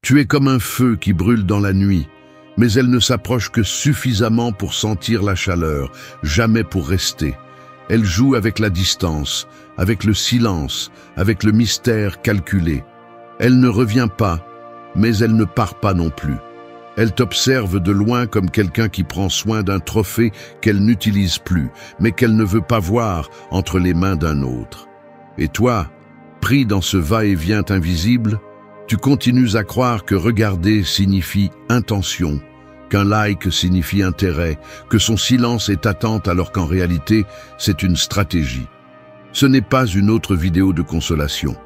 Tu es comme un feu qui brûle dans la nuit, mais elle ne s'approche que suffisamment pour sentir la chaleur, jamais pour rester. Elle joue avec la distance, avec le silence, avec le mystère calculé. Elle ne revient pas, mais elle ne part pas non plus. Elle t'observe de loin comme quelqu'un qui prend soin d'un trophée qu'elle n'utilise plus, mais qu'elle ne veut pas voir entre les mains d'un autre. Et toi, pris dans ce va-et-vient invisible, tu continues à croire que regarder signifie intention, qu'un like signifie intérêt, que son silence est attente alors qu'en réalité, c'est une stratégie. Ce n'est pas une autre vidéo de consolation.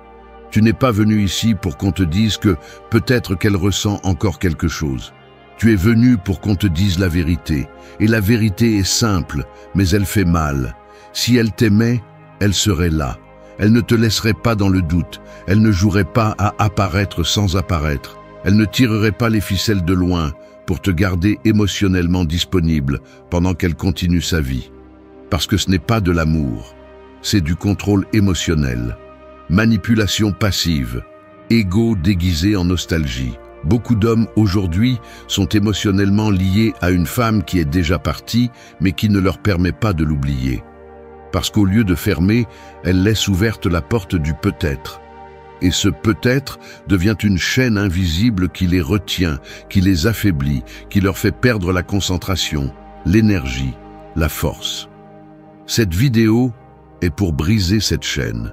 Tu n'es pas venu ici pour qu'on te dise que peut-être qu'elle ressent encore quelque chose. Tu es venu pour qu'on te dise la vérité. Et la vérité est simple, mais elle fait mal. Si elle t'aimait, elle serait là. Elle ne te laisserait pas dans le doute. Elle ne jouerait pas à apparaître sans apparaître. Elle ne tirerait pas les ficelles de loin pour te garder émotionnellement disponible pendant qu'elle continue sa vie. Parce que ce n'est pas de l'amour, c'est du contrôle émotionnel. Manipulation passive, ego déguisé en nostalgie. Beaucoup d'hommes aujourd'hui sont émotionnellement liés à une femme qui est déjà partie, mais qui ne leur permet pas de l'oublier. Parce qu'au lieu de fermer, elle laisse ouverte la porte du peut-être. Et ce peut-être devient une chaîne invisible qui les retient, qui les affaiblit, qui leur fait perdre la concentration, l'énergie, la force. Cette vidéo est pour briser cette chaîne.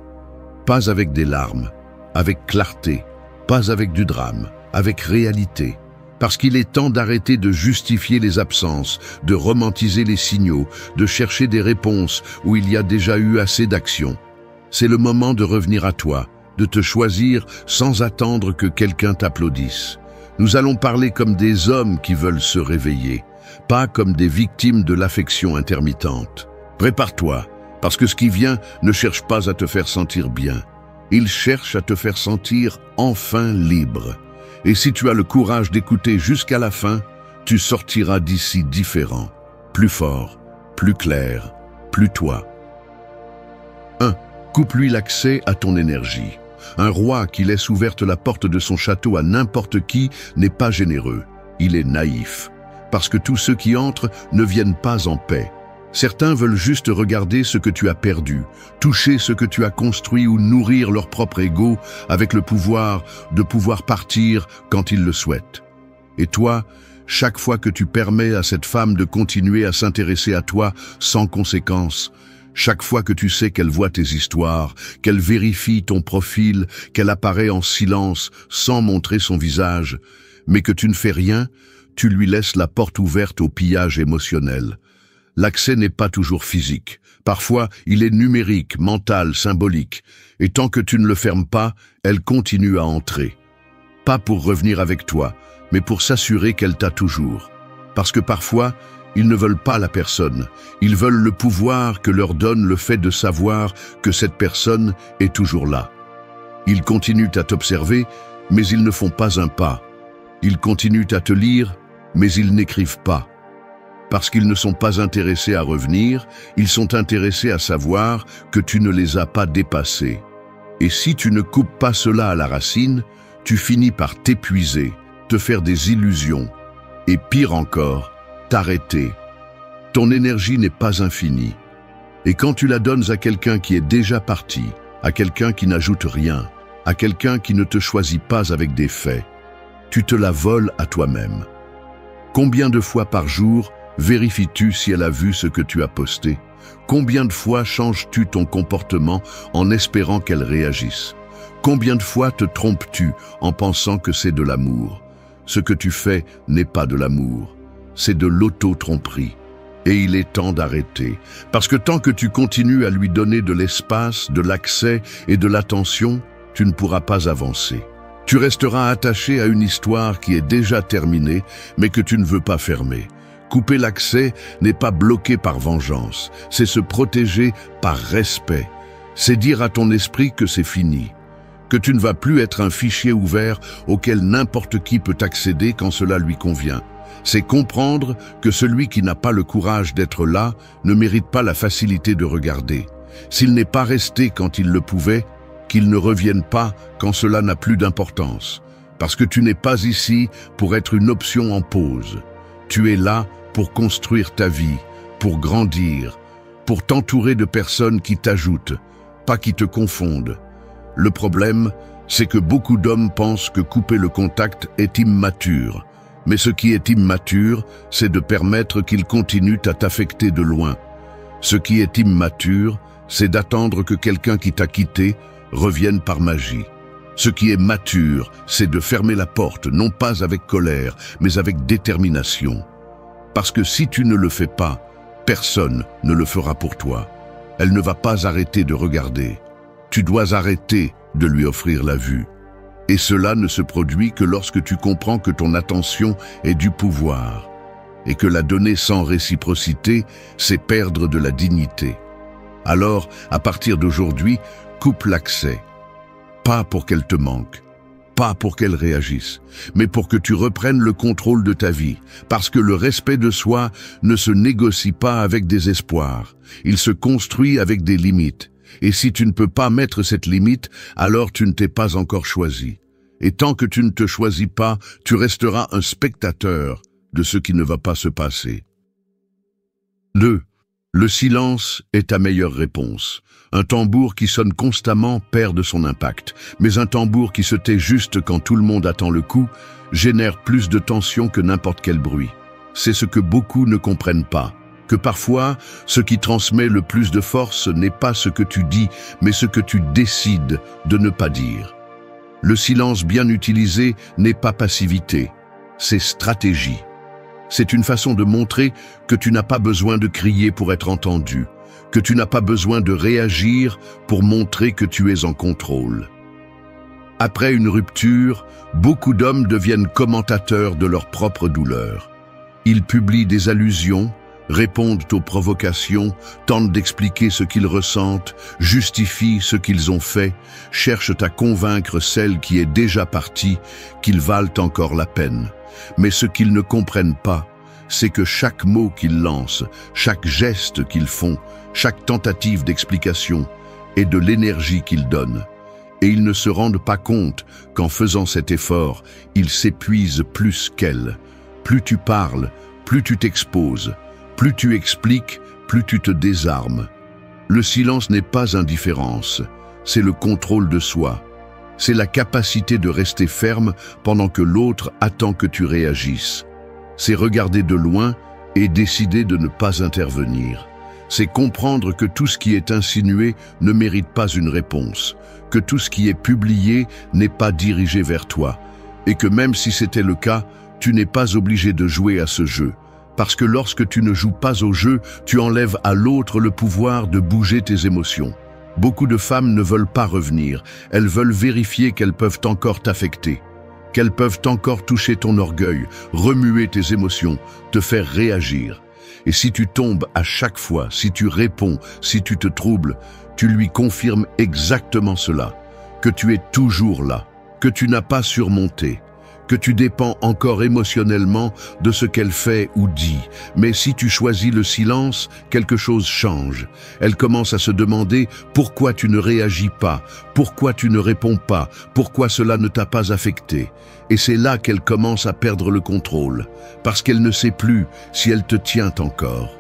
Pas avec des larmes, avec clarté, pas avec du drame, avec réalité. Parce qu'il est temps d'arrêter de justifier les absences, de romantiser les signaux, de chercher des réponses où il y a déjà eu assez d'actions. C'est le moment de revenir à toi, de te choisir sans attendre que quelqu'un t'applaudisse. Nous allons parler comme des hommes qui veulent se réveiller, pas comme des victimes de l'affection intermittente. Prépare-toi, parce que ce qui vient ne cherche pas à te faire sentir bien. Il cherche à te faire sentir enfin libre. Et si tu as le courage d'écouter jusqu'à la fin, tu sortiras d'ici différent, plus fort, plus clair, plus toi. 1. Coupe-lui l'accès à ton énergie. Un roi qui laisse ouverte la porte de son château à n'importe qui n'est pas généreux. Il est naïf. Parce que tous ceux qui entrent ne viennent pas en paix. Certains veulent juste regarder ce que tu as perdu, toucher ce que tu as construit ou nourrir leur propre ego avec le pouvoir de pouvoir partir quand ils le souhaitent. Et toi, chaque fois que tu permets à cette femme de continuer à s'intéresser à toi sans conséquence, chaque fois que tu sais qu'elle voit tes histoires, qu'elle vérifie ton profil, qu'elle apparaît en silence sans montrer son visage, mais que tu ne fais rien, tu lui laisses la porte ouverte au pillage émotionnel. L'accès n'est pas toujours physique. Parfois, il est numérique, mental, symbolique. Et tant que tu ne le fermes pas, elle continue à entrer. Pas pour revenir avec toi, mais pour s'assurer qu'elle t'a toujours. Parce que parfois, ils ne veulent pas la personne. Ils veulent le pouvoir que leur donne le fait de savoir que cette personne est toujours là. Ils continuent à t'observer, mais ils ne font pas un pas. Ils continuent à te lire, mais ils n'écrivent pas. Parce qu'ils ne sont pas intéressés à revenir, ils sont intéressés à savoir que tu ne les as pas dépassés. Et si tu ne coupes pas cela à la racine, tu finis par t'épuiser, te faire des illusions, et pire encore, t'arrêter. Ton énergie n'est pas infinie. Et quand tu la donnes à quelqu'un qui est déjà parti, à quelqu'un qui n'ajoute rien, à quelqu'un qui ne te choisit pas avec des faits, tu te la voles à toi-même. Combien de fois par jour vérifies-tu si elle a vu ce que tu as posté? Combien de fois changes-tu ton comportement en espérant qu'elle réagisse? Combien de fois te trompes-tu en pensant que c'est de l'amour? Ce que tu fais n'est pas de l'amour, c'est de l'auto-tromperie. Et il est temps d'arrêter, parce que tant que tu continues à lui donner de l'espace, de l'accès et de l'attention, tu ne pourras pas avancer. Tu resteras attaché à une histoire qui est déjà terminée, mais que tu ne veux pas fermer. Couper l'accès n'est pas bloquer par vengeance, c'est se protéger par respect. C'est dire à ton esprit que c'est fini, que tu ne vas plus être un fichier ouvert auquel n'importe qui peut accéder quand cela lui convient. C'est comprendre que celui qui n'a pas le courage d'être là ne mérite pas la facilité de regarder. S'il n'est pas resté quand il le pouvait, qu'il ne revienne pas quand cela n'a plus d'importance. Parce que tu n'es pas ici pour être une option en pause. Tu es là pour construire ta vie, pour grandir, pour t'entourer de personnes qui t'ajoutent, pas qui te confondent. Le problème, c'est que beaucoup d'hommes pensent que couper le contact est immature. Mais ce qui est immature, c'est de permettre qu'ils continuent à t'affecter de loin. Ce qui est immature, c'est d'attendre que quelqu'un qui t'a quitté revienne par magie. Ce qui est mature, c'est de fermer la porte, non pas avec colère, mais avec détermination. Parce que si tu ne le fais pas, personne ne le fera pour toi. Elle ne va pas arrêter de regarder. Tu dois arrêter de lui offrir la vue. Et cela ne se produit que lorsque tu comprends que ton attention est du pouvoir, et que la donner sans réciprocité, c'est perdre de la dignité. Alors, à partir d'aujourd'hui, coupe l'accès. Pas pour qu'elle te manque, pas pour qu'elle réagisse, mais pour que tu reprennes le contrôle de ta vie, parce que le respect de soi ne se négocie pas avec des espoirs, il se construit avec des limites. Et si tu ne peux pas mettre cette limite, alors tu ne t'es pas encore choisi. Et tant que tu ne te choisis pas, tu resteras un spectateur de ce qui ne va pas se passer. 2. Le silence est ta meilleure réponse. Un tambour qui sonne constamment perd de son impact, mais un tambour qui se tait juste quand tout le monde attend le coup génère plus de tension que n'importe quel bruit. C'est ce que beaucoup ne comprennent pas, que parfois, ce qui transmet le plus de force n'est pas ce que tu dis, mais ce que tu décides de ne pas dire. Le silence bien utilisé n'est pas passivité, c'est stratégie. C'est une façon de montrer que tu n'as pas besoin de crier pour être entendu, que tu n'as pas besoin de réagir pour montrer que tu es en contrôle. Après une rupture, beaucoup d'hommes deviennent commentateurs de leur propre douleur. Ils publient des allusions, répondent aux provocations, tentent d'expliquer ce qu'ils ressentent, justifient ce qu'ils ont fait, cherchent à convaincre celle qui est déjà partie qu'ils valent encore la peine. Mais ce qu'ils ne comprennent pas, c'est que chaque mot qu'ils lancent, chaque geste qu'ils font, chaque tentative d'explication est de l'énergie qu'ils donnent. Et ils ne se rendent pas compte qu'en faisant cet effort, ils s'épuisent plus qu'elle. Plus tu parles, plus tu t'exposes. Plus tu expliques, plus tu te désarmes. Le silence n'est pas indifférence, c'est le contrôle de soi. C'est la capacité de rester ferme pendant que l'autre attend que tu réagisses. C'est regarder de loin et décider de ne pas intervenir. C'est comprendre que tout ce qui est insinué ne mérite pas une réponse, que tout ce qui est publié n'est pas dirigé vers toi, et que même si c'était le cas, tu n'es pas obligé de jouer à ce jeu. Parce que lorsque tu ne joues pas au jeu, tu enlèves à l'autre le pouvoir de bouger tes émotions. Beaucoup de femmes ne veulent pas revenir, elles veulent vérifier qu'elles peuvent encore t'affecter, qu'elles peuvent encore toucher ton orgueil, remuer tes émotions, te faire réagir. Et si tu tombes à chaque fois, si tu réponds, si tu te troubles, tu lui confirmes exactement cela, que tu es toujours là, que tu n'as pas surmonté, que tu dépends encore émotionnellement de ce qu'elle fait ou dit. Mais si tu choisis le silence, quelque chose change. Elle commence à se demander pourquoi tu ne réagis pas, pourquoi tu ne réponds pas, pourquoi cela ne t'a pas affecté. Et c'est là qu'elle commence à perdre le contrôle, parce qu'elle ne sait plus si elle te tient encore.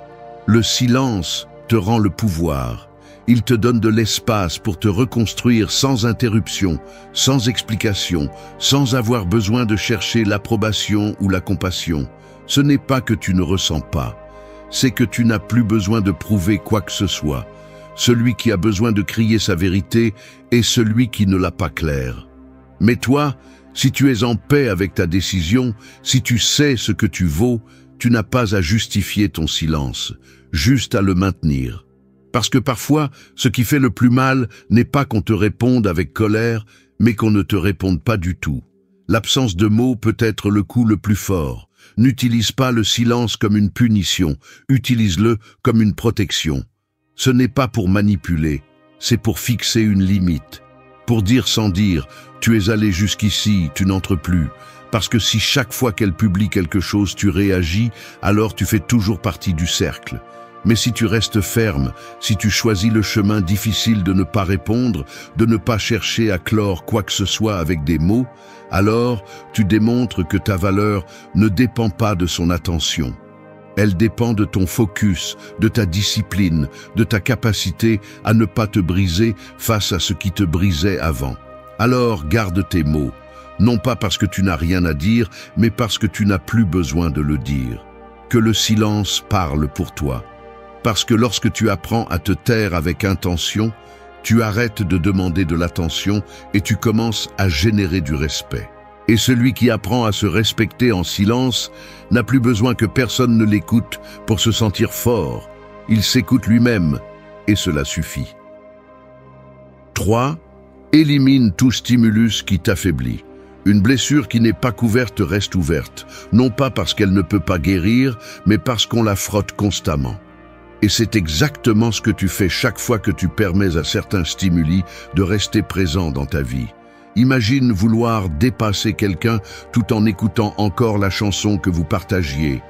Le silence te rend le pouvoir. Il te donne de l'espace pour te reconstruire sans interruption, sans explication, sans avoir besoin de chercher l'approbation ou la compassion. Ce n'est pas que tu ne ressens pas, c'est que tu n'as plus besoin de prouver quoi que ce soit. Celui qui a besoin de crier sa vérité est celui qui ne l'a pas claire. Mais toi, si tu es en paix avec ta décision, si tu sais ce que tu vaux, tu n'as pas à justifier ton silence, juste à le maintenir. Parce que parfois, ce qui fait le plus mal n'est pas qu'on te réponde avec colère, mais qu'on ne te réponde pas du tout. L'absence de mots peut être le coup le plus fort. N'utilise pas le silence comme une punition, utilise-le comme une protection. Ce n'est pas pour manipuler, c'est pour fixer une limite. Pour dire sans dire, tu es allé jusqu'ici, tu n'entres plus. Parce que si chaque fois qu'elle publie quelque chose tu réagis, alors tu fais toujours partie du cercle. Mais si tu restes ferme, si tu choisis le chemin difficile de ne pas répondre, de ne pas chercher à clore quoi que ce soit avec des mots, alors tu démontres que ta valeur ne dépend pas de son attention. Elle dépend de ton focus, de ta discipline, de ta capacité à ne pas te briser face à ce qui te brisait avant. Alors garde tes mots, non pas parce que tu n'as rien à dire, mais parce que tu n'as plus besoin de le dire. Que le silence parle pour toi. Parce que lorsque tu apprends à te taire avec intention, tu arrêtes de demander de l'attention et tu commences à générer du respect. Et celui qui apprend à se respecter en silence n'a plus besoin que personne ne l'écoute pour se sentir fort. Il s'écoute lui-même et cela suffit. 3. Élimine tout stimulus qui t'affaiblit. Une blessure qui n'est pas couverte reste ouverte, non pas parce qu'elle ne peut pas guérir, mais parce qu'on la frotte constamment. Et c'est exactement ce que tu fais chaque fois que tu permets à certains stimuli de rester présents dans ta vie. Imagine vouloir dépasser quelqu'un tout en écoutant encore la chanson que vous partagiez,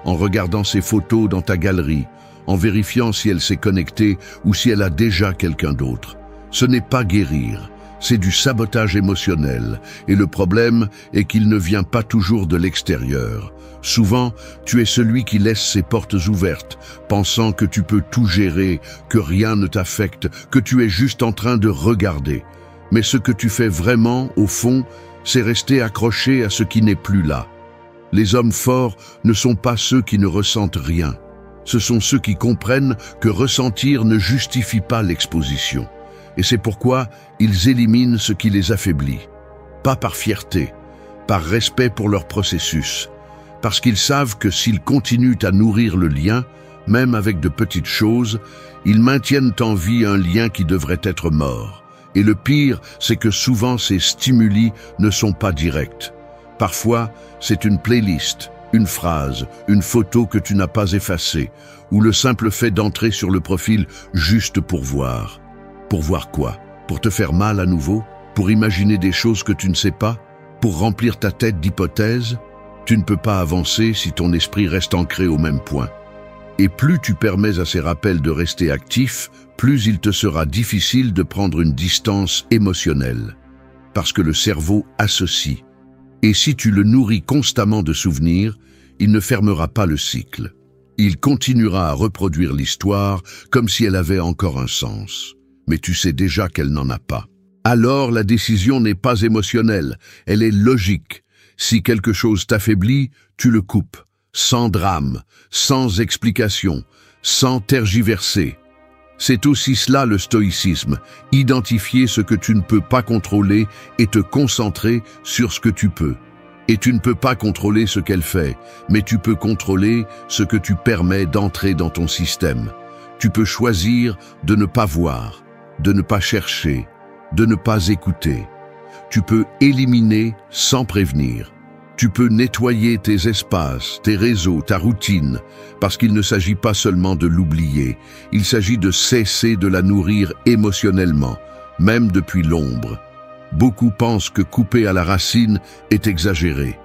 en regardant ses photos dans ta galerie, en vérifiant si elle s'est connectée ou si elle a déjà quelqu'un d'autre. Ce n'est pas guérir, c'est du sabotage émotionnel, et le problème est qu'il ne vient pas toujours de l'extérieur. Souvent, tu es celui qui laisse ses portes ouvertes, pensant que tu peux tout gérer, que rien ne t'affecte, que tu es juste en train de regarder. Mais ce que tu fais vraiment, au fond, c'est rester accroché à ce qui n'est plus là. Les hommes forts ne sont pas ceux qui ne ressentent rien. Ce sont ceux qui comprennent que ressentir ne justifie pas l'exposition. Et c'est pourquoi ils éliminent ce qui les affaiblit. Pas par fierté, par respect pour leur processus. Parce qu'ils savent que s'ils continuent à nourrir le lien, même avec de petites choses, ils maintiennent en vie un lien qui devrait être mort. Et le pire, c'est que souvent ces stimuli ne sont pas directs. Parfois, c'est une playlist, une phrase, une photo que tu n'as pas effacée, ou le simple fait d'entrer sur le profil juste pour voir. Pour voir quoi? Pour te faire mal à nouveau? Pour imaginer des choses que tu ne sais pas? Pour remplir ta tête d'hypothèses? Tu ne peux pas avancer si ton esprit reste ancré au même point. Et plus tu permets à ces rappels de rester actifs, plus il te sera difficile de prendre une distance émotionnelle. Parce que le cerveau associe. Et si tu le nourris constamment de souvenirs, il ne fermera pas le cycle. Il continuera à reproduire l'histoire comme si elle avait encore un sens. Mais tu sais déjà qu'elle n'en a pas. Alors la décision n'est pas émotionnelle, elle est logique. Si quelque chose t'affaiblit, tu le coupes, sans drame, sans explication, sans tergiverser. C'est aussi cela le stoïcisme, identifier ce que tu ne peux pas contrôler et te concentrer sur ce que tu peux. Et tu ne peux pas contrôler ce qu'elle fait, mais tu peux contrôler ce que tu permets d'entrer dans ton système. Tu peux choisir de ne pas voir, de ne pas chercher, de ne pas écouter. Tu peux éliminer sans prévenir. Tu peux nettoyer tes espaces, tes réseaux, ta routine, parce qu'il ne s'agit pas seulement de l'oublier, il s'agit de cesser de la nourrir émotionnellement, même depuis l'ombre. Beaucoup pensent que couper à la racine est exagéré.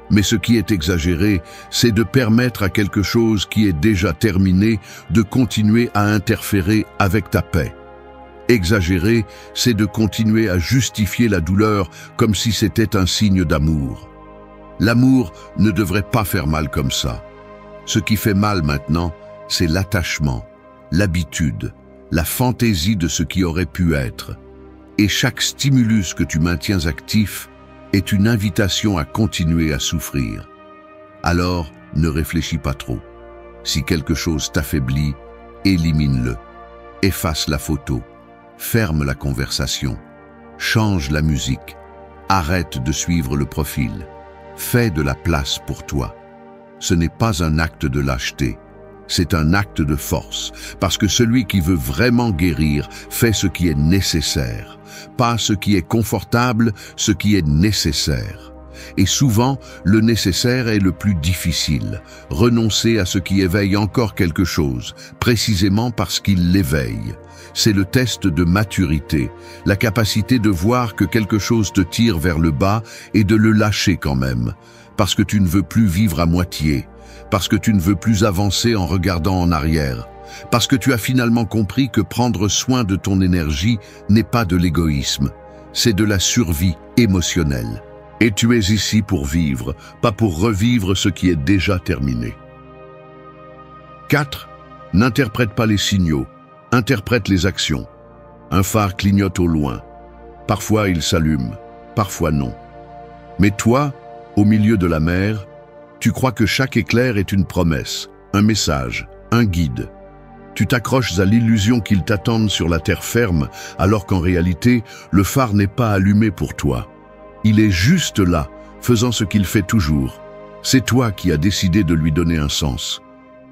Mais ce qui est exagéré, c'est de permettre à quelque chose qui est déjà terminé de continuer à interférer avec ta paix. Exagérer, c'est de continuer à justifier la douleur comme si c'était un signe d'amour. L'amour ne devrait pas faire mal comme ça. Ce qui fait mal maintenant, c'est l'attachement, l'habitude, la fantaisie de ce qui aurait pu être. Et chaque stimulus que tu maintiens actif est une invitation à continuer à souffrir. Alors, ne réfléchis pas trop. Si quelque chose t'affaiblit, élimine-le. Efface la photo. Ferme la conversation. Change la musique. Arrête de suivre le profil. Fais de la place pour toi. Ce n'est pas un acte de lâcheté, c'est un acte de force, parce que celui qui veut vraiment guérir fait ce qui est nécessaire, pas ce qui est confortable, ce qui est nécessaire. Et souvent, le nécessaire est le plus difficile, renoncer à ce qui éveille encore quelque chose, précisément parce qu'il l'éveille. C'est le test de maturité, la capacité de voir que quelque chose te tire vers le bas et de le lâcher quand même, parce que tu ne veux plus vivre à moitié, parce que tu ne veux plus avancer en regardant en arrière, parce que tu as finalement compris que prendre soin de ton énergie n'est pas de l'égoïsme, c'est de la survie émotionnelle. Et tu es ici pour vivre, pas pour revivre ce qui est déjà terminé. 4. N'interprète pas les signaux, interprète les actions. Un phare clignote au loin. Parfois il s'allume, parfois non. Mais toi, au milieu de la mer, tu crois que chaque éclair est une promesse, un message, un guide. Tu t'accroches à l'illusion qu'ils t'attendent sur la terre ferme, alors qu'en réalité, le phare n'est pas allumé pour toi. Il est juste là, faisant ce qu'il fait toujours. C'est toi qui as décidé de lui donner un sens.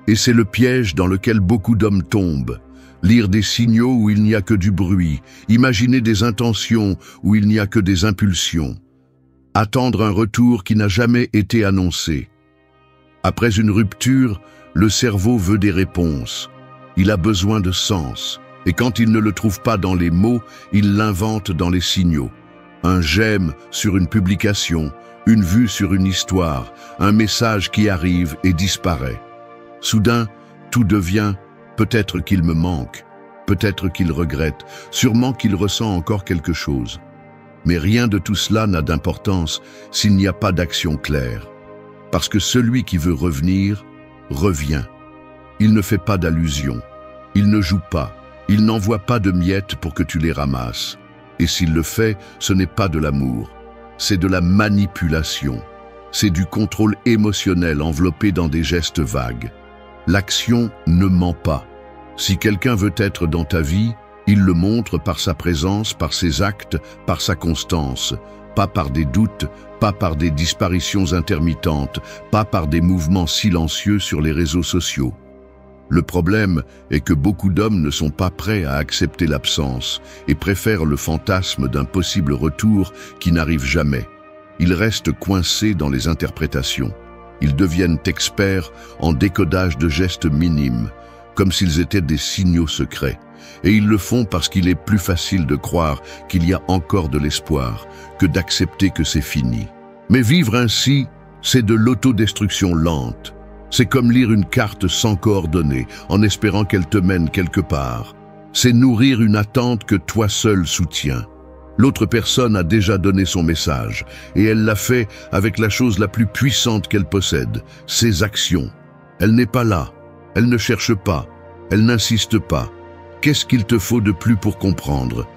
Et c'est le piège dans lequel beaucoup d'hommes tombent. Lire des signaux où il n'y a que du bruit, imaginer des intentions où il n'y a que des impulsions. Attendre un retour qui n'a jamais été annoncé. Après une rupture, le cerveau veut des réponses. Il a besoin de sens. Et quand il ne le trouve pas dans les mots, il l'invente dans les signaux. Un j'aime sur une publication, une vue sur une histoire, un message qui arrive et disparaît. Soudain, tout devient « peut-être qu'il me manque, peut-être qu'il regrette, sûrement qu'il ressent encore quelque chose ». Mais rien de tout cela n'a d'importance s'il n'y a pas d'action claire. Parce que celui qui veut revenir, revient. Il ne fait pas d'allusion, il ne joue pas, il n'envoie pas de miettes pour que tu les ramasses. Et s'il le fait, ce n'est pas de l'amour, c'est de la manipulation. C'est du contrôle émotionnel enveloppé dans des gestes vagues. L'action ne ment pas. Si quelqu'un veut être dans ta vie, il le montre par sa présence, par ses actes, par sa constance, pas par des doutes, pas par des disparitions intermittentes, pas par des mouvements silencieux sur les réseaux sociaux. Le problème est que beaucoup d'hommes ne sont pas prêts à accepter l'absence et préfèrent le fantasme d'un possible retour qui n'arrive jamais. Ils restent coincés dans les interprétations. Ils deviennent experts en décodage de gestes minimes, comme s'ils étaient des signaux secrets. Et ils le font parce qu'il est plus facile de croire qu'il y a encore de l'espoir que d'accepter que c'est fini. Mais vivre ainsi, c'est de l'autodestruction lente. C'est comme lire une carte sans coordonnées, en espérant qu'elle te mène quelque part. C'est nourrir une attente que toi seul soutiens. L'autre personne a déjà donné son message, et elle l'a fait avec la chose la plus puissante qu'elle possède, ses actions. Elle n'est pas là, elle ne cherche pas, elle n'insiste pas. Qu'est-ce qu'il te faut de plus pour comprendre?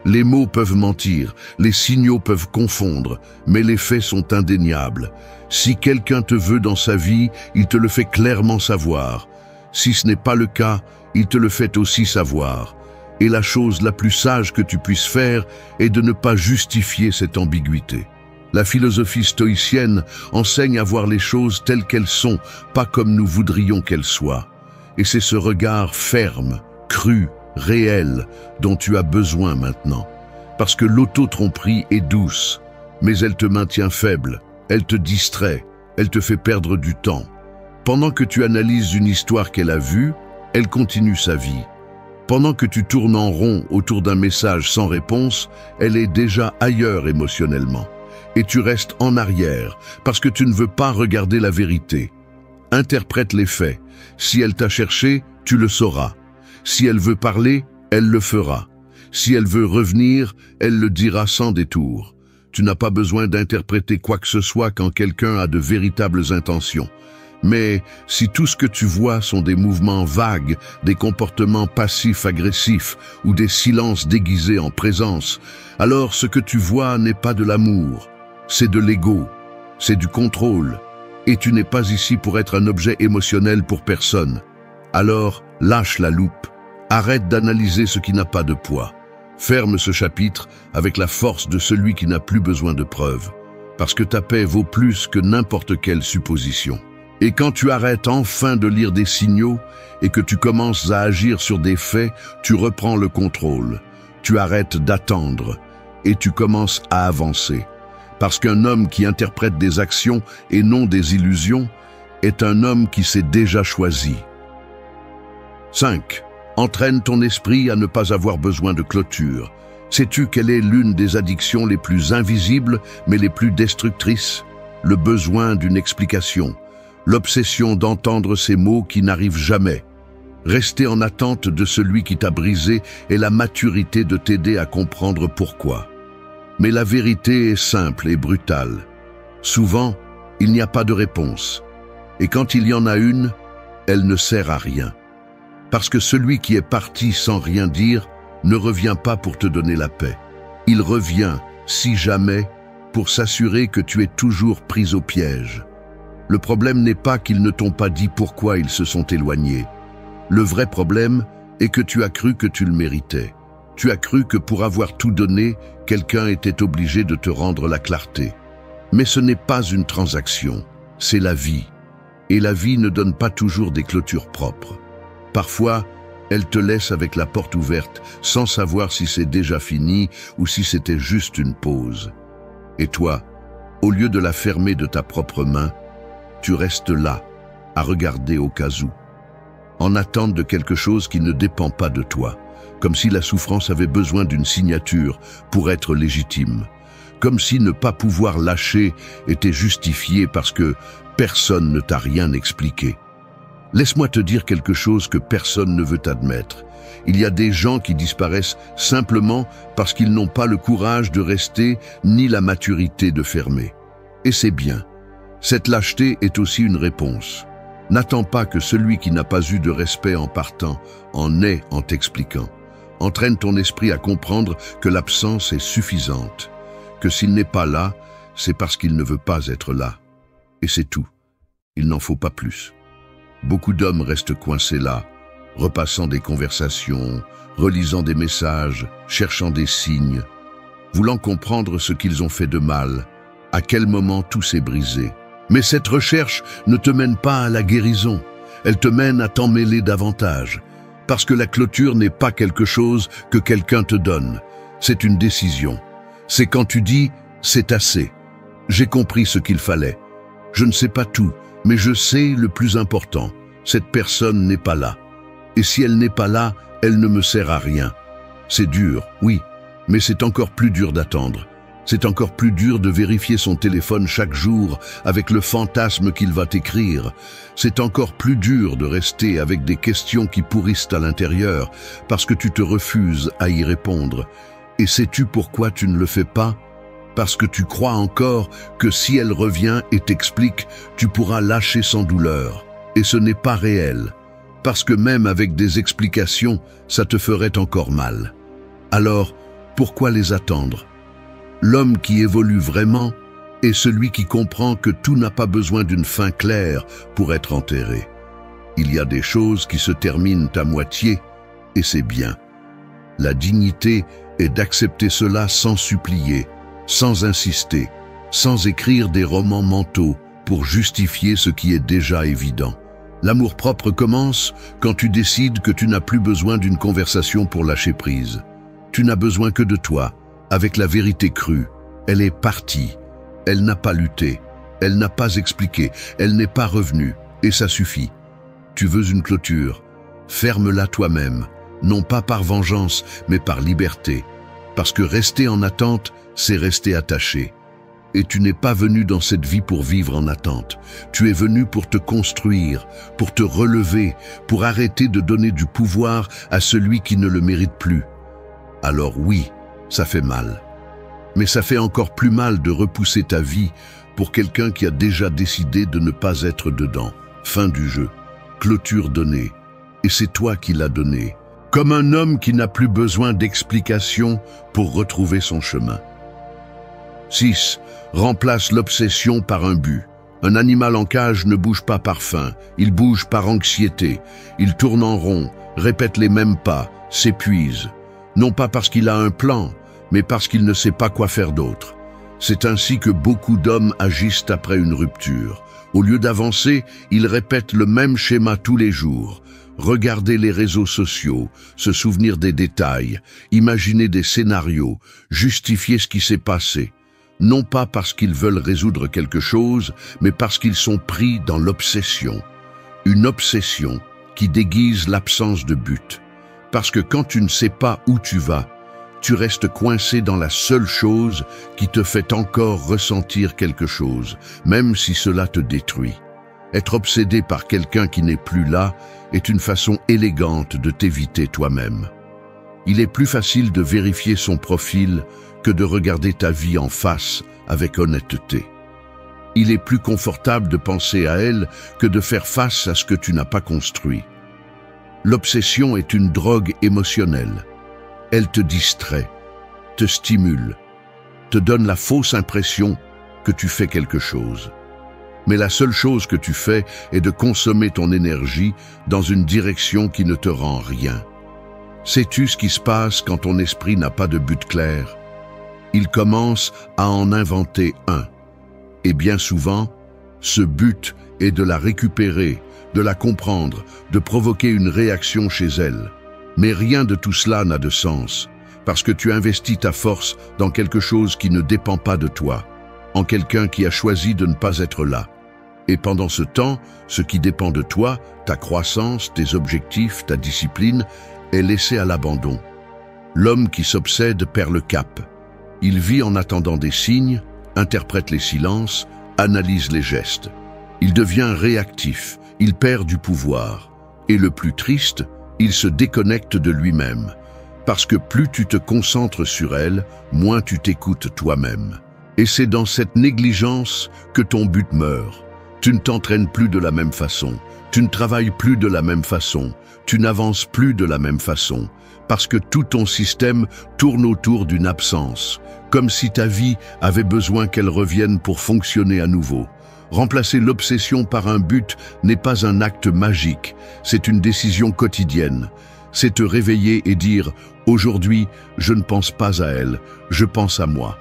Les mots peuvent mentir, les signaux peuvent confondre, mais les faits sont indéniables. Si quelqu'un te veut dans sa vie, il te le fait clairement savoir. Si ce n'est pas le cas, il te le fait aussi savoir. Et la chose la plus sage que tu puisses faire est de ne pas justifier cette ambiguïté. La philosophie stoïcienne enseigne à voir les choses telles qu'elles sont, pas comme nous voudrions qu'elles soient. Et c'est ce regard ferme, cru, réel, dont tu as besoin maintenant. Parce que l'auto-tromperie est douce, mais elle te maintient faible, elle te distrait, elle te fait perdre du temps. Pendant que tu analyses une histoire qu'elle a vue, elle continue sa vie. Pendant que tu tournes en rond autour d'un message sans réponse, elle est déjà ailleurs émotionnellement. Et tu restes en arrière, parce que tu ne veux pas regarder la vérité. Interprète les faits. Si elle t'a cherché, tu le sauras. Si elle veut parler, elle le fera. Si elle veut revenir, elle le dira sans détour. Tu n'as pas besoin d'interpréter quoi que ce soit quand quelqu'un a de véritables intentions. Mais si tout ce que tu vois sont des mouvements vagues, des comportements passifs-agressifs ou des silences déguisés en présence, alors ce que tu vois n'est pas de l'amour, c'est de l'ego, c'est du contrôle. Et tu n'es pas ici pour être un objet émotionnel pour personne. Alors, lâche la loupe. Arrête d'analyser ce qui n'a pas de poids. Ferme ce chapitre avec la force de celui qui n'a plus besoin de preuves. Parce que ta paix vaut plus que n'importe quelle supposition. Et quand tu arrêtes enfin de lire des signaux et que tu commences à agir sur des faits, tu reprends le contrôle. Tu arrêtes d'attendre et tu commences à avancer. Parce qu'un homme qui interprète des actions et non des illusions est un homme qui s'est déjà choisi. 5. Entraîne ton esprit à ne pas avoir besoin de clôture. Sais-tu quelle est l'une des addictions les plus invisibles mais les plus destructrices? Le besoin d'une explication. L'obsession d'entendre ces mots qui n'arrivent jamais. Rester en attente de celui qui t'a brisé est la maturité de t'aider à comprendre pourquoi. Mais la vérité est simple et brutale. Souvent, il n'y a pas de réponse. Et quand il y en a une, elle ne sert à rien. Parce que celui qui est parti sans rien dire ne revient pas pour te donner la paix. Il revient, si jamais, pour s'assurer que tu es toujours pris au piège. Le problème n'est pas qu'ils ne t'ont pas dit pourquoi ils se sont éloignés. Le vrai problème est que tu as cru que tu le méritais. Tu as cru que pour avoir tout donné, quelqu'un était obligé de te rendre la clarté. Mais ce n'est pas une transaction, c'est la vie. Et la vie ne donne pas toujours des clôtures propres. Parfois, elle te laisse avec la porte ouverte, sans savoir si c'est déjà fini ou si c'était juste une pause. Et toi, au lieu de la fermer de ta propre main, tu restes là, à regarder au cas où, en attente de quelque chose qui ne dépend pas de toi, comme si la souffrance avait besoin d'une signature pour être légitime, comme si ne pas pouvoir lâcher était justifié parce que personne ne t'a rien expliqué. Laisse-moi te dire quelque chose que personne ne veut admettre. Il y a des gens qui disparaissent simplement parce qu'ils n'ont pas le courage de rester ni la maturité de fermer. Et c'est bien. Cette lâcheté est aussi une réponse. N'attends pas que celui qui n'a pas eu de respect en partant en ait en t'expliquant. Entraîne ton esprit à comprendre que l'absence est suffisante, que s'il n'est pas là, c'est parce qu'il ne veut pas être là. Et c'est tout. Il n'en faut pas plus. Beaucoup d'hommes restent coincés là, repassant des conversations, relisant des messages, cherchant des signes, voulant comprendre ce qu'ils ont fait de mal, à quel moment tout s'est brisé. Mais cette recherche ne te mène pas à la guérison, elle te mène à t'en mêler davantage, parce que la clôture n'est pas quelque chose que quelqu'un te donne, c'est une décision. C'est quand tu dis « c'est assez, j'ai compris ce qu'il fallait, je ne sais pas tout, mais je sais le plus important, cette personne n'est pas là. Et si elle n'est pas là, elle ne me sert à rien. » C'est dur, oui, mais c'est encore plus dur d'attendre. C'est encore plus dur de vérifier son téléphone chaque jour avec le fantasme qu'il va t'écrire. C'est encore plus dur de rester avec des questions qui pourrissent à l'intérieur parce que tu te refuses à y répondre. Et sais-tu pourquoi tu ne le fais pas ? Parce que tu crois encore que si elle revient et t'explique, tu pourras lâcher sans douleur. Et ce n'est pas réel. Parce que même avec des explications, ça te ferait encore mal. Alors, pourquoi les attendre ? L'homme qui évolue vraiment est celui qui comprend que tout n'a pas besoin d'une fin claire pour être enterré. Il y a des choses qui se terminent à moitié, et c'est bien. La dignité est d'accepter cela sans supplier, sans insister, sans écrire des romans mentaux pour justifier ce qui est déjà évident. L'amour-propre commence quand tu décides que tu n'as plus besoin d'une conversation pour lâcher prise. Tu n'as besoin que de toi, avec la vérité crue. Elle est partie, elle n'a pas lutté, elle n'a pas expliqué, elle n'est pas revenue, et ça suffit. Tu veux une clôture, ferme-la toi-même, non pas par vengeance, mais par liberté. Parce que rester en attente, c'est rester attaché. Et tu n'es pas venu dans cette vie pour vivre en attente. Tu es venu pour te construire, pour te relever, pour arrêter de donner du pouvoir à celui qui ne le mérite plus. Alors oui, ça fait mal. Mais ça fait encore plus mal de repousser ta vie pour quelqu'un qui a déjà décidé de ne pas être dedans. Fin du jeu. Clôture donnée. Et c'est toi qui l'as donnée. Comme un homme qui n'a plus besoin d'explications pour retrouver son chemin. 6. Remplace l'obsession par un but. Un animal en cage ne bouge pas par faim, il bouge par anxiété. Il tourne en rond, répète les mêmes pas, s'épuise. Non pas parce qu'il a un plan, mais parce qu'il ne sait pas quoi faire d'autre. C'est ainsi que beaucoup d'hommes agissent après une rupture. Au lieu d'avancer, ils répètent le même schéma tous les jours. Regarder les réseaux sociaux, se souvenir des détails, imaginer des scénarios, justifier ce qui s'est passé. Non pas parce qu'ils veulent résoudre quelque chose, mais parce qu'ils sont pris dans l'obsession. Une obsession qui déguise l'absence de but. Parce que quand tu ne sais pas où tu vas, tu restes coincé dans la seule chose qui te fait encore ressentir quelque chose, même si cela te détruit. Être obsédé par quelqu'un qui n'est plus là est une façon élégante de t'éviter toi-même. Il est plus facile de vérifier son profil que de regarder ta vie en face avec honnêteté. Il est plus confortable de penser à elle que de faire face à ce que tu n'as pas construit. L'obsession est une drogue émotionnelle. Elle te distrait, te stimule, te donne la fausse impression que tu fais quelque chose. Mais la seule chose que tu fais est de consommer ton énergie dans une direction qui ne te rend rien. Sais-tu ce qui se passe quand ton esprit n'a pas de but clair? Il commence à en inventer un. Et bien souvent, ce but est de la récupérer, de la comprendre, de provoquer une réaction chez elle. Mais rien de tout cela n'a de sens, parce que tu investis ta force dans quelque chose qui ne dépend pas de toi, en quelqu'un qui a choisi de ne pas être là. Et pendant ce temps, ce qui dépend de toi, ta croissance, tes objectifs, ta discipline, est laissé à l'abandon. L'homme qui s'obsède perd le cap. Il vit en attendant des signes, interprète les silences, analyse les gestes. Il devient réactif, il perd du pouvoir. Et le plus triste, il se déconnecte de lui-même. Parce que plus tu te concentres sur elle, moins tu t'écoutes toi-même. Et c'est dans cette négligence que ton but meurt. Tu ne t'entraînes plus de la même façon, tu ne travailles plus de la même façon, tu n'avances plus de la même façon, parce que tout ton système tourne autour d'une absence, comme si ta vie avait besoin qu'elle revienne pour fonctionner à nouveau. Remplacer l'obsession par un but n'est pas un acte magique, c'est une décision quotidienne. C'est te réveiller et dire « Aujourd'hui, je ne pense pas à elle, je pense à moi ».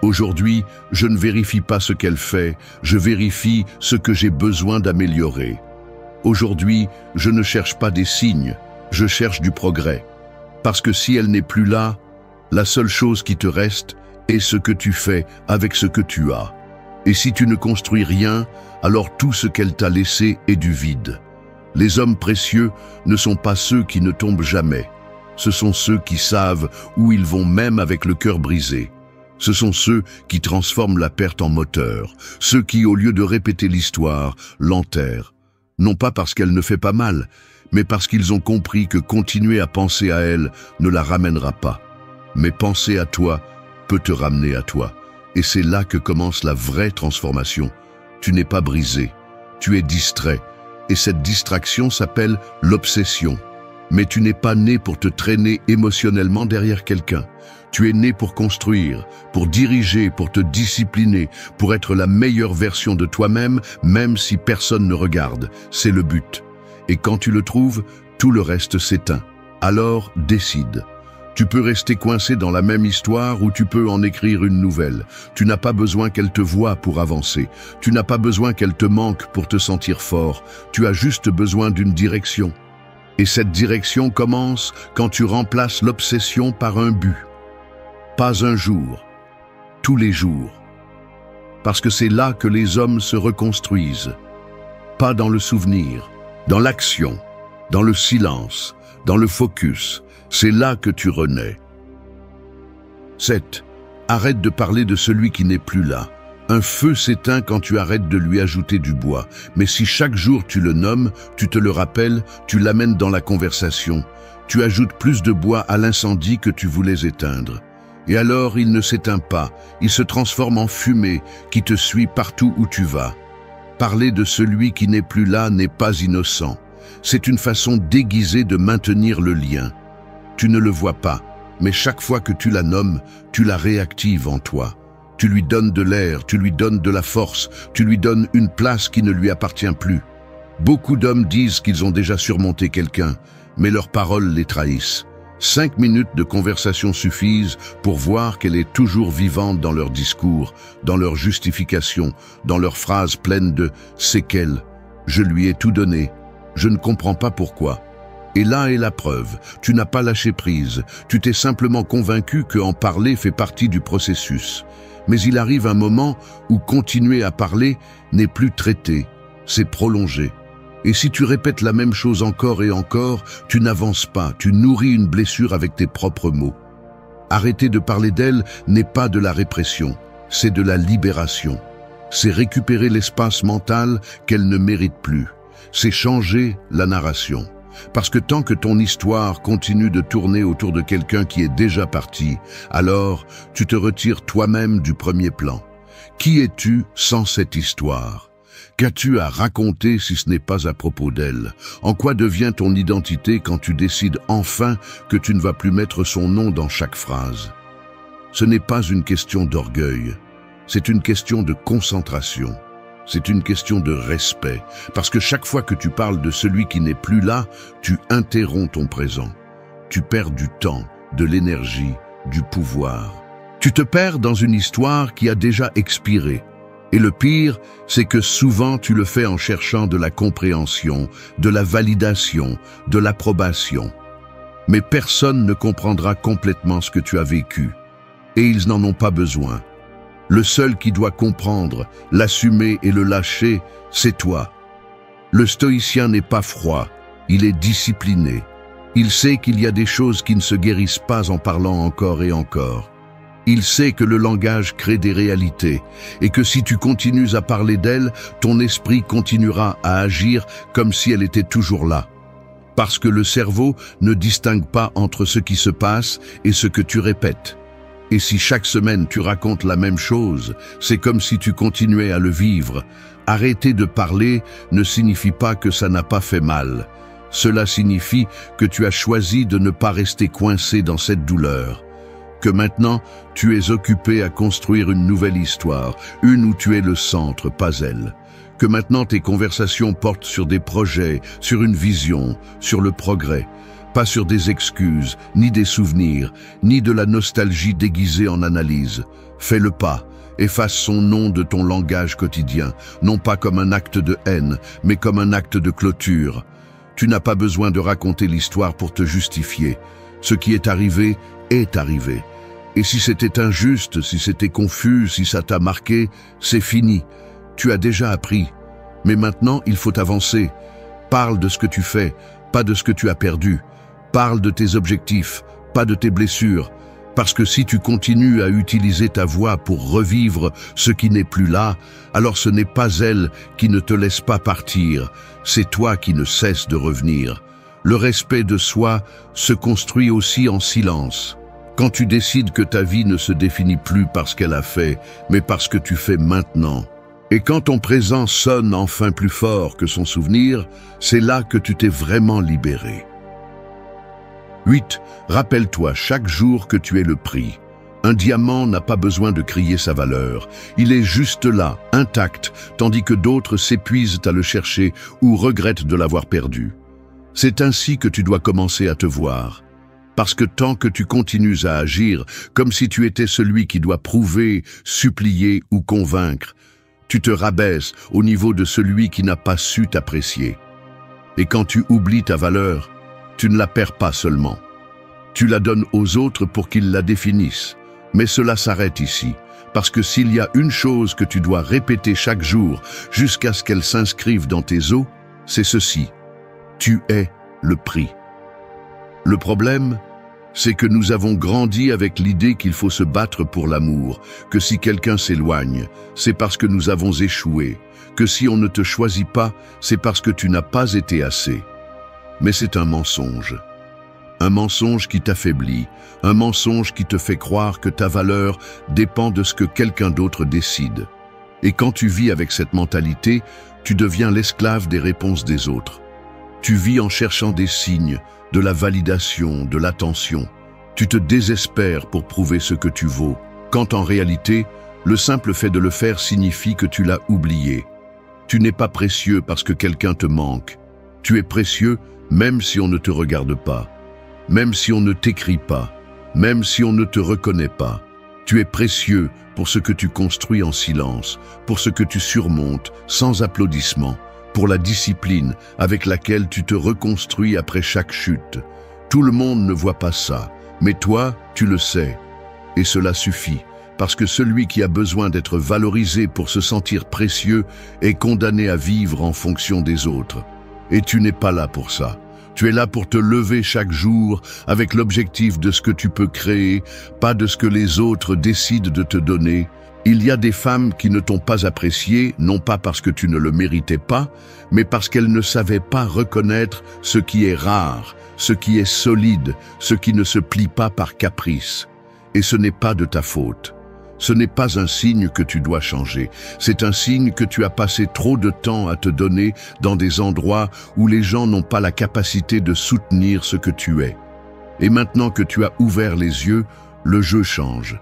Aujourd'hui, je ne vérifie pas ce qu'elle fait, je vérifie ce que j'ai besoin d'améliorer. Aujourd'hui, je ne cherche pas des signes, je cherche du progrès. Parce que si elle n'est plus là, la seule chose qui te reste est ce que tu fais avec ce que tu as. Et si tu ne construis rien, alors tout ce qu'elle t'a laissé est du vide. Les hommes précieux ne sont pas ceux qui ne tombent jamais. Ce sont ceux qui savent où ils vont même avec le cœur brisé. Ce sont ceux qui transforment la perte en moteur, ceux qui, au lieu de répéter l'histoire, l'enterrent. Non pas parce qu'elle ne fait pas mal, mais parce qu'ils ont compris que continuer à penser à elle ne la ramènera pas. Mais penser à toi peut te ramener à toi. Et c'est là que commence la vraie transformation. Tu n'es pas brisé, tu es distrait. Et cette distraction s'appelle l'obsession. Mais tu n'es pas né pour te traîner émotionnellement derrière quelqu'un. Tu es né pour construire, pour diriger, pour te discipliner, pour être la meilleure version de toi-même, même si personne ne regarde. C'est le but. Et quand tu le trouves, tout le reste s'éteint. Alors, décide. Tu peux rester coincé dans la même histoire ou tu peux en écrire une nouvelle. Tu n'as pas besoin qu'elle te voie pour avancer. Tu n'as pas besoin qu'elle te manque pour te sentir fort. Tu as juste besoin d'une direction. Et cette direction commence quand tu remplaces l'obsession par un but. Pas un jour, tous les jours. Parce que c'est là que les hommes se reconstruisent. Pas dans le souvenir, dans l'action, dans le silence, dans le focus. C'est là que tu renais. 7. Arrête de parler de celui qui n'est plus là. Un feu s'éteint quand tu arrêtes de lui ajouter du bois. Mais si chaque jour tu le nommes, tu te le rappelles, tu l'amènes dans la conversation, tu ajoutes plus de bois à l'incendie que tu voulais éteindre. Et alors il ne s'éteint pas, il se transforme en fumée qui te suit partout où tu vas. Parler de celui qui n'est plus là n'est pas innocent. C'est une façon déguisée de maintenir le lien. Tu ne le vois pas, mais chaque fois que tu la nommes, tu la réactives en toi. Tu lui donnes de l'air, tu lui donnes de la force, tu lui donnes une place qui ne lui appartient plus. Beaucoup d'hommes disent qu'ils ont déjà surmonté quelqu'un, mais leurs paroles les trahissent. 5 minutes de conversation suffisent pour voir qu'elle est toujours vivante dans leur discours, dans leur justification, dans leurs phrases pleines de « c'est qu'elle, je lui ai tout donné, je ne comprends pas pourquoi ». Et là est la preuve, tu n'as pas lâché prise, tu t'es simplement convaincu qu'en parler fait partie du processus. Mais il arrive un moment où continuer à parler n'est plus traité, c'est prolongé. Et si tu répètes la même chose encore et encore, tu n'avances pas, tu nourris une blessure avec tes propres mots. Arrêter de parler d'elle n'est pas de la répression, c'est de la libération. C'est récupérer l'espace mental qu'elle ne mérite plus. C'est changer la narration. Parce que tant que ton histoire continue de tourner autour de quelqu'un qui est déjà parti, alors tu te retires toi-même du premier plan. Qui es-tu sans cette histoire? Qu'as-tu à raconter si ce n'est pas à propos d'elle? En quoi devient ton identité quand tu décides enfin que tu ne vas plus mettre son nom dans chaque phrase? Ce n'est pas une question d'orgueil, c'est une question de concentration. C'est une question de respect, parce que chaque fois que tu parles de celui qui n'est plus là, tu interromps ton présent. Tu perds du temps, de l'énergie, du pouvoir. Tu te perds dans une histoire qui a déjà expiré. Et le pire, c'est que souvent tu le fais en cherchant de la compréhension, de la validation, de l'approbation. Mais personne ne comprendra complètement ce que tu as vécu. Et ils n'en ont pas besoin. Le seul qui doit comprendre, l'assumer et le lâcher, c'est toi. Le stoïcien n'est pas froid, il est discipliné. Il sait qu'il y a des choses qui ne se guérissent pas en parlant encore et encore. Il sait que le langage crée des réalités et que si tu continues à parler d'elle, ton esprit continuera à agir comme si elle était toujours là. Parce que le cerveau ne distingue pas entre ce qui se passe et ce que tu répètes. Et si chaque semaine tu racontes la même chose, c'est comme si tu continuais à le vivre. Arrêter de parler ne signifie pas que ça n'a pas fait mal. Cela signifie que tu as choisi de ne pas rester coincé dans cette douleur. Que maintenant, tu es occupé à construire une nouvelle histoire, une où tu es le centre, pas elle. Que maintenant tes conversations portent sur des projets, sur une vision, sur le progrès. Pas sur des excuses, ni des souvenirs, ni de la nostalgie déguisée en analyse. Fais le pas, efface son nom de ton langage quotidien, non pas comme un acte de haine, mais comme un acte de clôture. Tu n'as pas besoin de raconter l'histoire pour te justifier. Ce qui est arrivé est arrivé. Et si c'était injuste, si c'était confus, si ça t'a marqué, c'est fini. Tu as déjà appris. Mais maintenant, il faut avancer. Parle de ce que tu fais, pas de ce que tu as perdu. Parle de tes objectifs, pas de tes blessures. Parce que si tu continues à utiliser ta voix pour revivre ce qui n'est plus là, alors ce n'est pas elle qui ne te laisse pas partir, c'est toi qui ne cesses de revenir. Le respect de soi se construit aussi en silence. Quand tu décides que ta vie ne se définit plus par ce qu'elle a fait, mais par ce que tu fais maintenant. Et quand ton présent sonne enfin plus fort que son souvenir, c'est là que tu t'es vraiment libéré. 8. Rappelle-toi chaque jour que tu es le prix. Un diamant n'a pas besoin de crier sa valeur. Il est juste là, intact, tandis que d'autres s'épuisent à le chercher ou regrettent de l'avoir perdu. C'est ainsi que tu dois commencer à te voir. Parce que tant que tu continues à agir comme si tu étais celui qui doit prouver, supplier ou convaincre, tu te rabaisses au niveau de celui qui n'a pas su t'apprécier. Et quand tu oublies ta valeur, tu ne la perds pas seulement. Tu la donnes aux autres pour qu'ils la définissent. Mais cela s'arrête ici, parce que s'il y a une chose que tu dois répéter chaque jour jusqu'à ce qu'elle s'inscrive dans tes os, c'est ceci. Tu es le prix. Le problème, c'est que nous avons grandi avec l'idée qu'il faut se battre pour l'amour, que si quelqu'un s'éloigne, c'est parce que nous avons échoué, que si on ne te choisit pas, c'est parce que tu n'as pas été assez. Mais c'est un mensonge. Un mensonge qui t'affaiblit, un mensonge qui te fait croire que ta valeur dépend de ce que quelqu'un d'autre décide. Et quand tu vis avec cette mentalité, tu deviens l'esclave des réponses des autres. Tu vis en cherchant des signes, de la validation, de l'attention. Tu te désespères pour prouver ce que tu vaux, quand en réalité, le simple fait de le faire signifie que tu l'as oublié. Tu n'es pas précieux parce que quelqu'un te manque. Tu es précieux même si on ne te regarde pas, même si on ne t'écrit pas, même si on ne te reconnaît pas. Tu es précieux pour ce que tu construis en silence, pour ce que tu surmontes sans applaudissements, pour la discipline avec laquelle tu te reconstruis après chaque chute. Tout le monde ne voit pas ça, mais toi, tu le sais. Et cela suffit, parce que celui qui a besoin d'être valorisé pour se sentir précieux est condamné à vivre en fonction des autres. Et tu n'es pas là pour ça. Tu es là pour te lever chaque jour avec l'objectif de ce que tu peux créer, pas de ce que les autres décident de te donner. Il y a des femmes qui ne t'ont pas apprécié, non pas parce que tu ne le méritais pas, mais parce qu'elles ne savaient pas reconnaître ce qui est rare, ce qui est solide, ce qui ne se plie pas par caprice. Et ce n'est pas de ta faute. Ce n'est pas un signe que tu dois changer, c'est un signe que tu as passé trop de temps à te donner dans des endroits où les gens n'ont pas la capacité de soutenir ce que tu es. Et maintenant que tu as ouvert les yeux, le jeu change.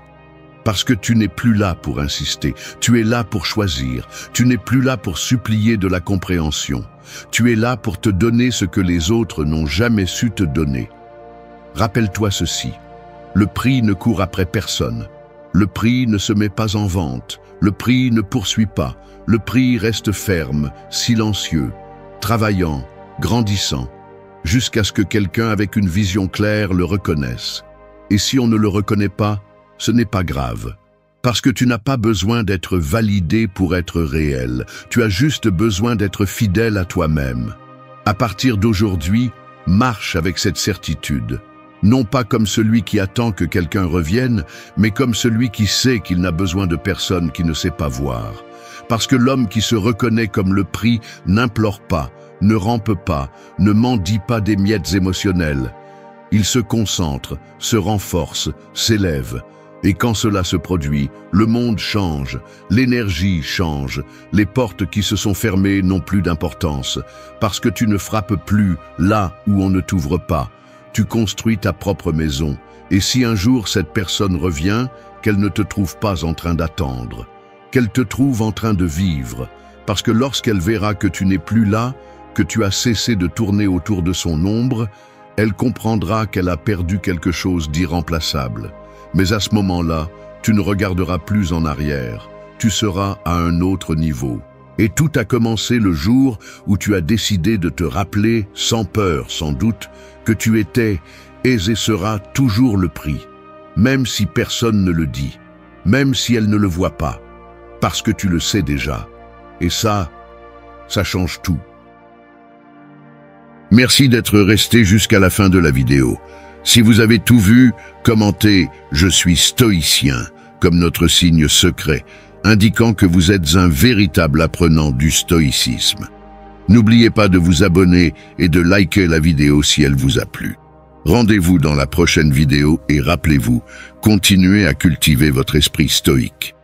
Parce que tu n'es plus là pour insister, tu es là pour choisir, tu n'es plus là pour supplier de la compréhension. Tu es là pour te donner ce que les autres n'ont jamais su te donner. Rappelle-toi ceci, le prix ne court après personne. Le prix ne se met pas en vente, le prix ne poursuit pas, le prix reste ferme, silencieux, travaillant, grandissant, jusqu'à ce que quelqu'un avec une vision claire le reconnaisse. Et si on ne le reconnaît pas, ce n'est pas grave, parce que tu n'as pas besoin d'être validé pour être réel, tu as juste besoin d'être fidèle à toi-même. À partir d'aujourd'hui, marche avec cette certitude. Non pas comme celui qui attend que quelqu'un revienne, mais comme celui qui sait qu'il n'a besoin de personne qui ne sait pas voir. Parce que l'homme qui se reconnaît comme le prix n'implore pas, ne rampe pas, ne mendie pas des miettes émotionnelles. Il se concentre, se renforce, s'élève. Et quand cela se produit, le monde change, l'énergie change, les portes qui se sont fermées n'ont plus d'importance, parce que tu ne frappes plus là où on ne t'ouvre pas. Tu construis ta propre maison, et si un jour cette personne revient, qu'elle ne te trouve pas en train d'attendre, qu'elle te trouve en train de vivre, parce que lorsqu'elle verra que tu n'es plus là, que tu as cessé de tourner autour de son ombre, elle comprendra qu'elle a perdu quelque chose d'irremplaçable. Mais à ce moment-là, tu ne regarderas plus en arrière, tu seras à un autre niveau. Et tout a commencé le jour où tu as décidé de te rappeler, sans peur sans doute, que tu étais et seras toujours le prix, même si personne ne le dit, même si elle ne le voit pas, parce que tu le sais déjà. Et ça change tout. Merci d'être resté jusqu'à la fin de la vidéo. Si vous avez tout vu, commentez « Je suis stoïcien » comme notre signe secret, indiquant que vous êtes un véritable apprenant du stoïcisme. N'oubliez pas de vous abonner et de liker la vidéo si elle vous a plu. Rendez-vous dans la prochaine vidéo et rappelez-vous, continuez à cultiver votre esprit stoïque.